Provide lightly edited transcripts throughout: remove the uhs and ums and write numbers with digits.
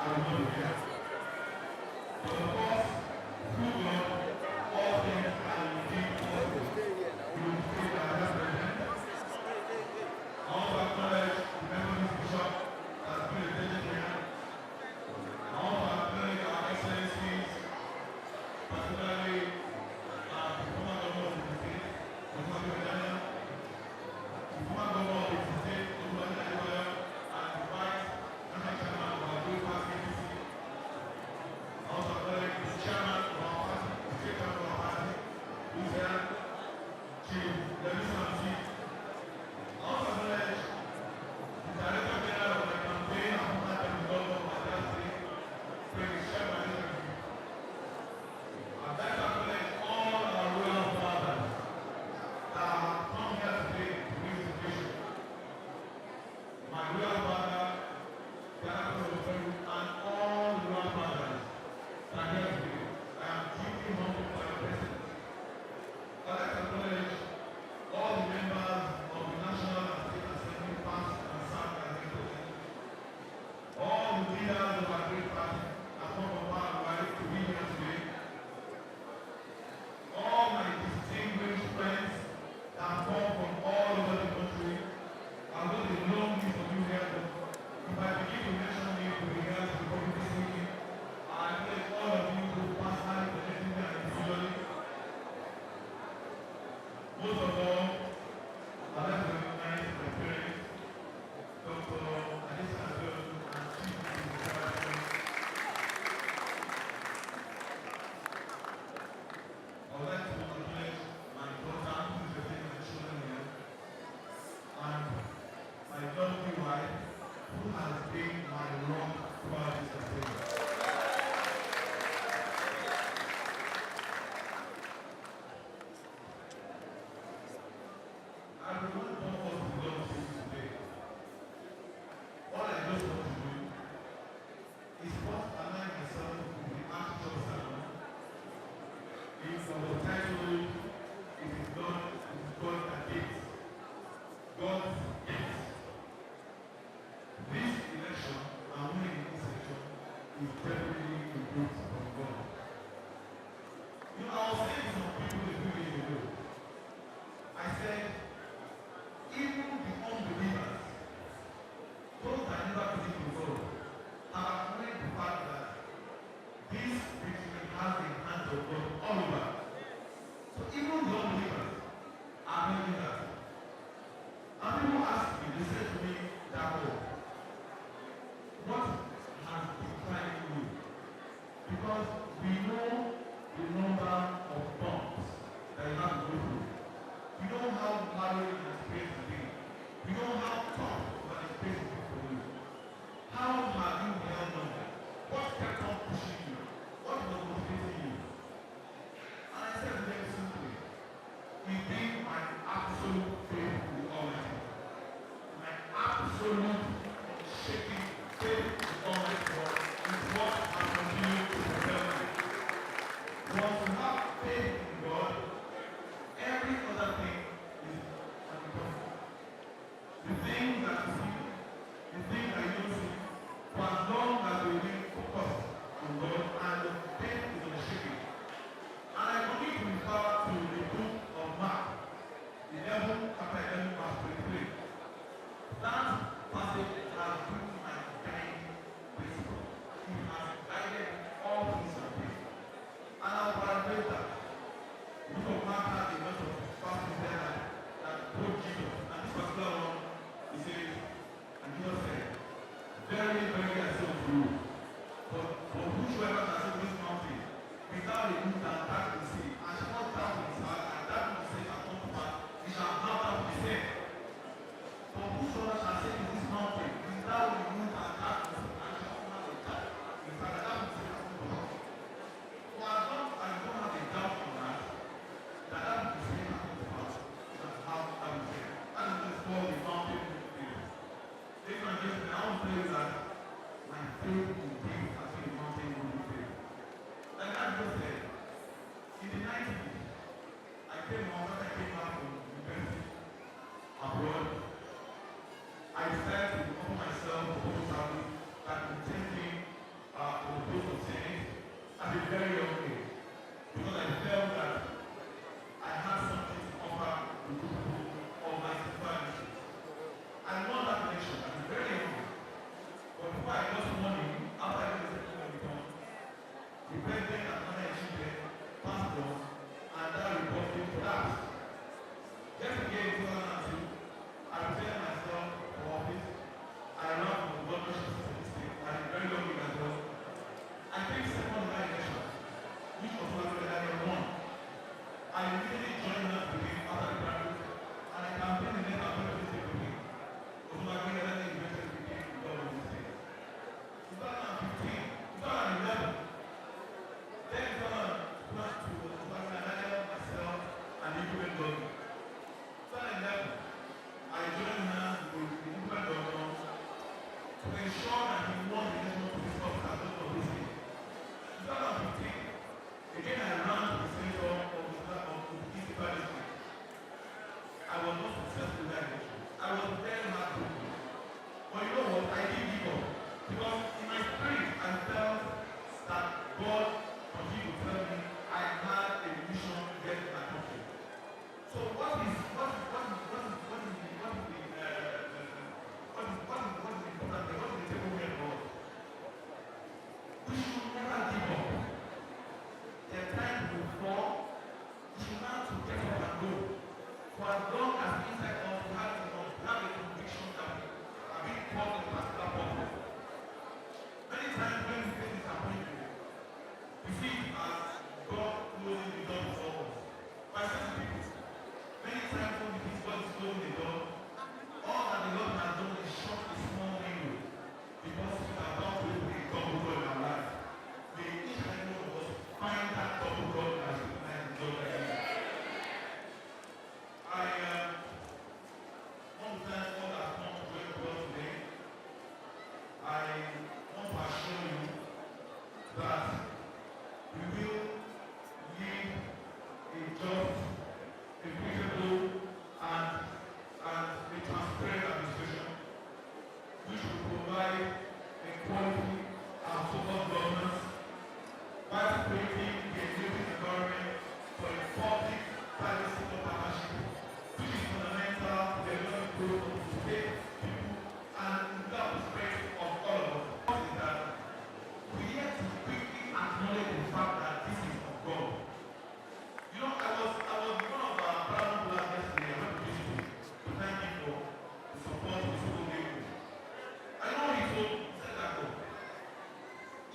I will not be here. But of course, through God, all things are indeed possible. We will say that I have president. I also acknowledge the Methodist Bishop as being a legend here. I also acknowledge our excellencies, particularly the former governor of the state, Osman Daniel, the former governor of the state, Osman Daniel, and the vice national chairman of our group party, APC. I also acknowledge the chairman of our party, the state chairman of our party, who is here, Chief Lewis Nancy. I also acknowledge the Director General of my campaign and former Deputy Governor of Abia State, Prince Shema. I'd like to acknowledge all our royal fathers that have come here today to this occasion. My royal father, the Honorable and all royal fathers that are here today. I am deeply humbled by your presence. I'd like to acknowledge all the members of the National and State Assembly past and served as representatives. All the leaders of our great party have come from far and wide to be here today. All my distinguished friends that have come from all over the country. I've got a long list of you here, but if I begin to mention names to be here to the public this weekend, I thank all of you who personally connected me and individually. Most of all, I'd like to recognize my parents, Dr. Adisa Adol and Chief Secretary. I would like to acknowledge my daughter, who is representing my children here, and my lovely wife, who has been my rock throughout this campaign. I will not talk about the Lord of today. All I just want to do is first align myself with the Archbishop's sermon. It's on the title, it is God that gives. God gives. This election and winning this election is definitely a gift from God. You know, I was saying to some people a few days ago, I said, even the unbelievers, those that never believe in God, have acknowledged the fact that this victory has the hand of God all over. So even the unbelievers are believing that. And people ask me, they say to me, that what has declined you? Because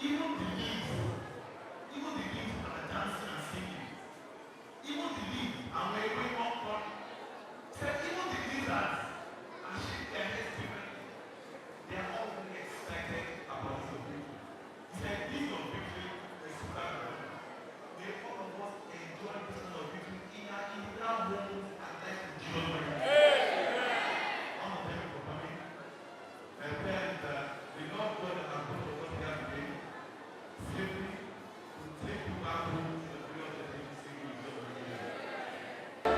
Even the leaves, are dancing and singing. Even the leaves are wearing one body. Said even the lizards are shaking their heads differently. They are all very excited about your victory. He said, this your victory is supernatural. May all of us enjoy this kind of victory in our individual homes and life in Jesus' name. I want to thank you for coming. I pray that the Lord God that has brought us here today safely will take you back home to the glory of the living city in Jesus' name.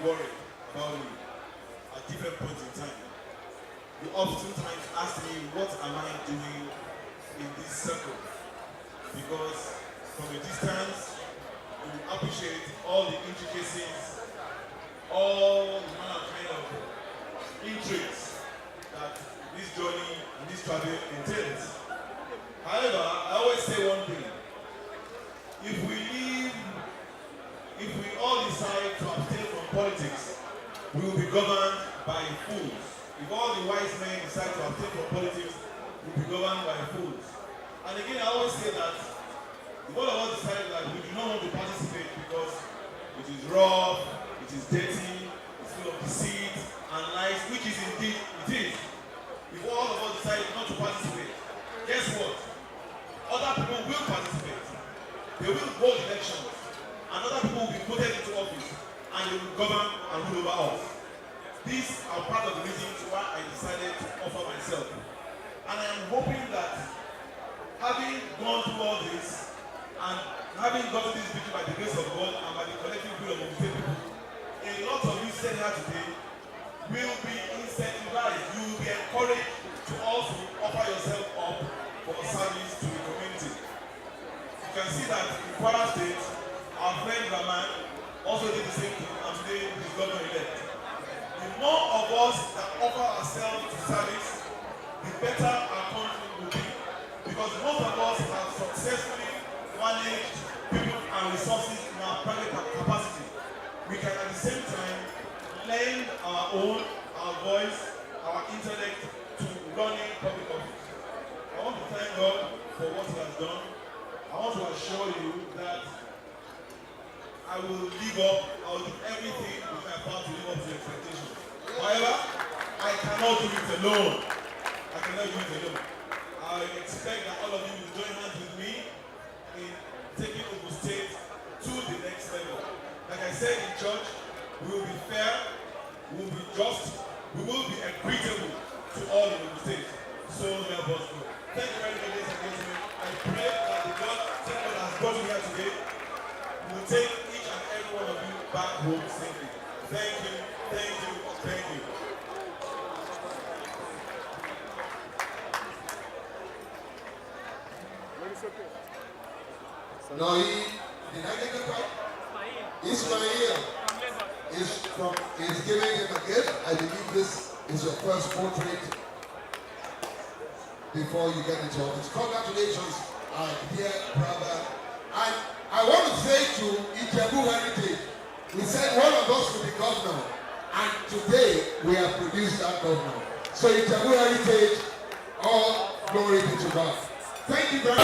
worried about me at different points in time. You oftentimes ask me, what am I doing in this circle? Because from a distance, you appreciate all the intricacies, all the kind of intrigues that this journey and this travel entails. However, I always say one thing. If we all decide to abstain from politics, we will be governed by fools. If all the wise men decide to abstain from politics, we will be governed by fools. And again, I always say that the all of us decided that we do not want to participate because it is rough, it is dirty, it's full of deceit and lies, which is indeed it is. If all of us decide not to participate, guess what? Other people will participate. They will hold elections, and other people will be voted into office, and they will govern and rule over us. These are part of the reasons why I decided to offer myself. And I am hoping that having gone through all this, and having gotten this victory by the grace of God and by the collective will of the people, a lot of you said here today will be incentivized. You will be encouraged to also offer yourself up for service to the community. You can see that in Kwara State, our friend Rahman also did the same thing, and today is governor-elect. The more of us that offer ourselves to service, the better our country will be. Because most of us have successfully managed people and resources in our private capacity. We can at the same time lend our own, our voice, our intellect to running public office. I want to thank God for what He has done. I want to assure you that I will live up, I will do everything with my power to live up to your expectations. However, I cannot do it alone. I cannot do it alone. I expect that all of you will join hands with me in taking Ogun State to the next level. Like I said in church, we will be fair, we will be just, we will be equitable to all in Ogun State. So help us God. Thank you very much, ladies and gentlemen. I pray that the God that has brought you here today will take each and every one of you back home safely. Thank you, thank you, thank you. No, did I get that right? Ismail is giving him a gift. I believe this is your first portrait before you get into office. Congratulations, dear brother. And I want to say to Ijebu Heritage, we said one of us will be governor, and today we have produced that governor. So Ijebu Heritage, all glory be to God. Thank you very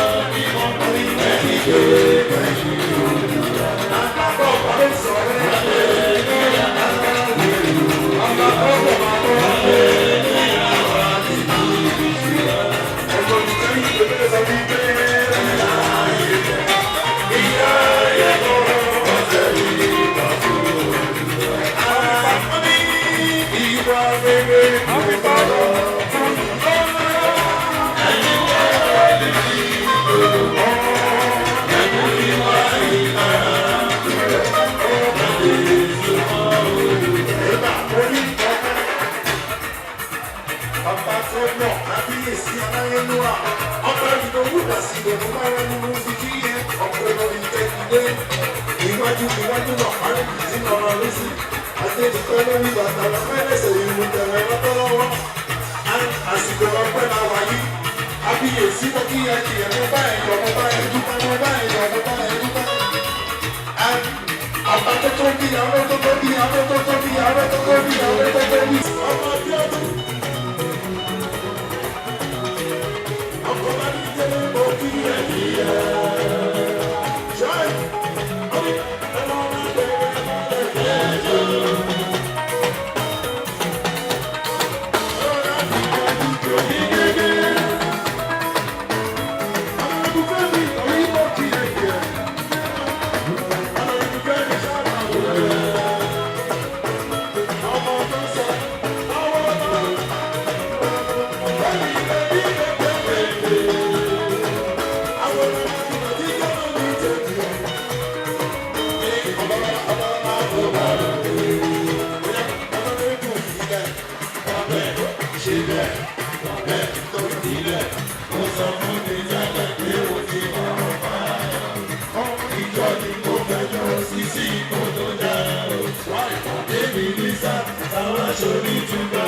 Èmi ní sá, àwọn aṣọ ní túbà.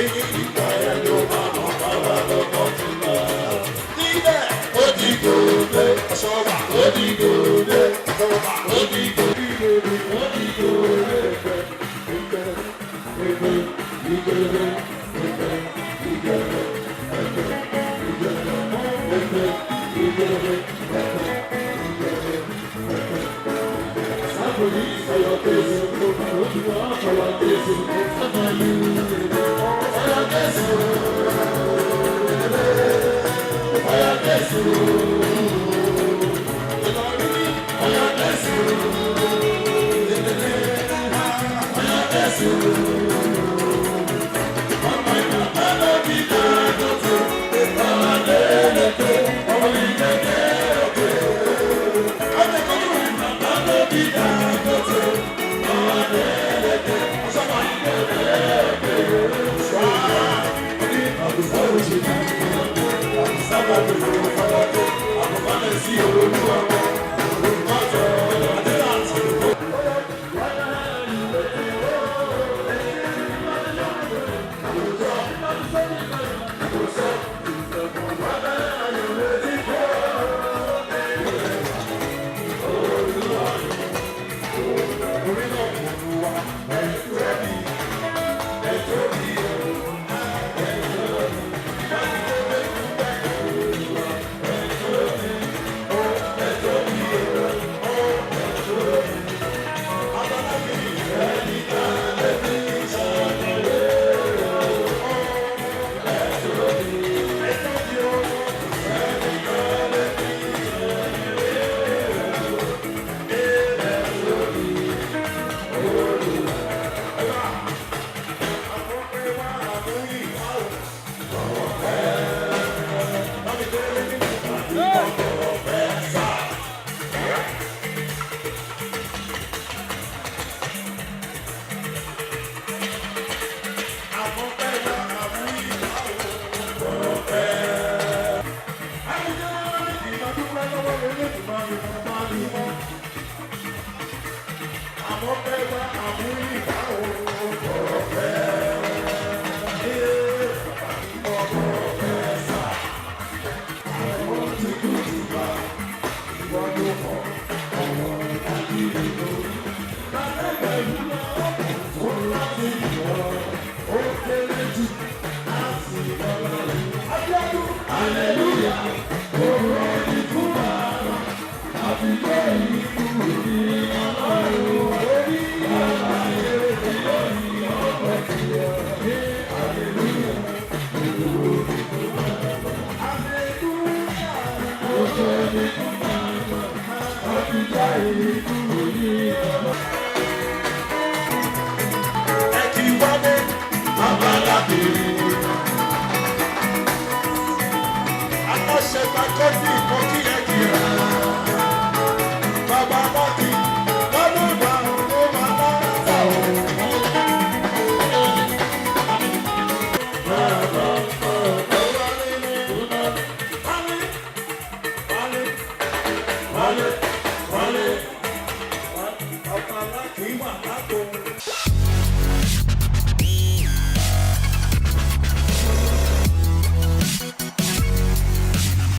Èyí ìgbà ẹ̀ ló máa mọ̀ bàbá lọ́kọ̀ túbà. Níbẹ̀ ó di gòdè, ṣọ́wà ó di gòdè, ṣọ́wà ó di gòdè, ó di gòdè. Yes.